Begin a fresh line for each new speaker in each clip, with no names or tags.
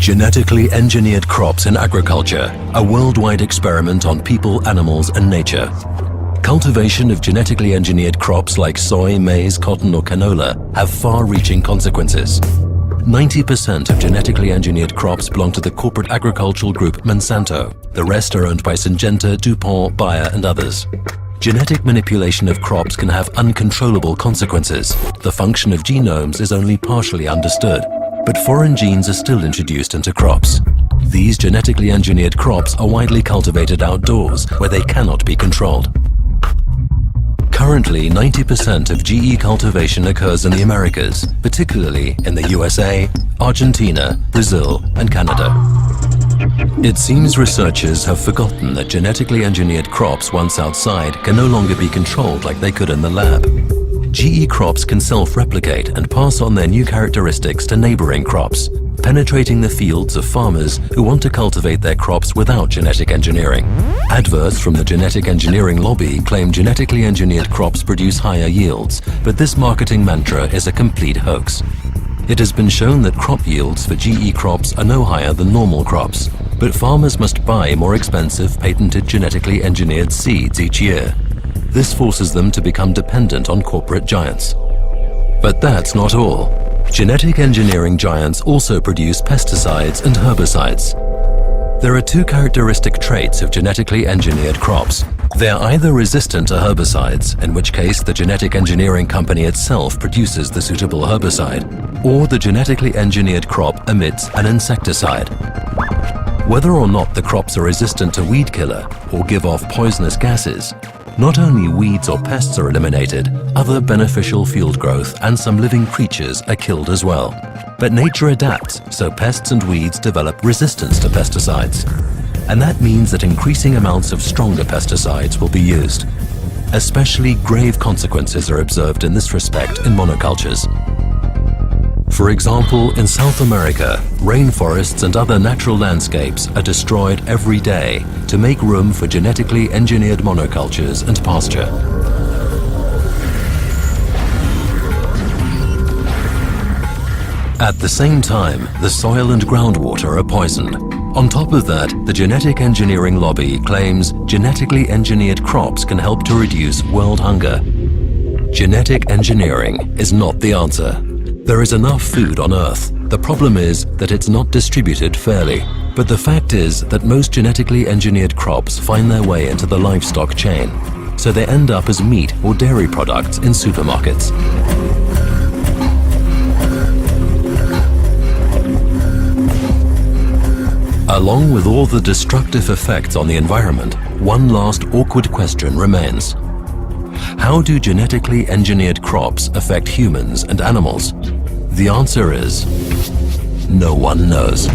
Genetically engineered crops in agriculture, a worldwide experiment on people, animals and nature. Cultivation of genetically engineered crops like soy, maize, cotton or canola have far-reaching consequences. 90% of genetically engineered crops belong to the corporate agricultural group Monsanto. The rest are owned by Syngenta, DuPont, Bayer and others. Genetic manipulation of crops can have uncontrollable consequences. The function of genomes is only partially understood, but foreign genes are still introduced into crops. These genetically engineered crops are widely cultivated outdoors, where they cannot be controlled. Currently, 90% of GE cultivation occurs in the Americas, particularly in the USA, Argentina, Brazil and Canada. It seems researchers have forgotten that genetically engineered crops once outside can no longer be controlled like they could in the lab. GE crops can self-replicate and pass on their new characteristics to neighboring crops, penetrating the fields of farmers who want to cultivate their crops without genetic engineering. Adverts from the genetic engineering lobby claim genetically engineered crops produce higher yields, but this marketing mantra is a complete hoax. It has been shown that crop yields for GE crops are no higher than normal crops, but farmers must buy more expensive patented genetically engineered seeds each year. This forces them to become dependent on corporate giants. But that's not all. Genetic engineering giants also produce pesticides and herbicides. There are two characteristic traits of genetically engineered crops. They are either resistant to herbicides, in which case the genetic engineering company itself produces the suitable herbicide, or the genetically engineered crop emits an insecticide. Whether or not the crops are resistant to weed killer or give off poisonous gases, not only weeds or pests are eliminated, other beneficial field growth and some living creatures are killed as well. But nature adapts, so pests and weeds develop resistance to pesticides. And that means that increasing amounts of stronger pesticides will be used. Especially grave consequences are observed in this respect in monocultures. For example, in South America, rainforests and other natural landscapes are destroyed every day to make room for genetically engineered monocultures and pasture. At the same time, the soil and groundwater are poisoned. On top of that, the genetic engineering lobby claims genetically engineered crops can help to reduce world hunger. Genetic engineering is not the answer. There is enough food on Earth. The problem is that it's not distributed fairly. But the fact is that most genetically engineered crops find their way into the livestock chain, so they end up as meat or dairy products in supermarkets. Along with all the destructive effects on the environment, one last awkward question remains. How do genetically engineered crops affect humans and animals? The answer is, no one knows.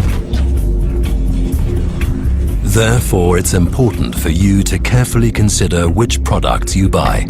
Therefore, it's important for you to carefully consider which products you buy.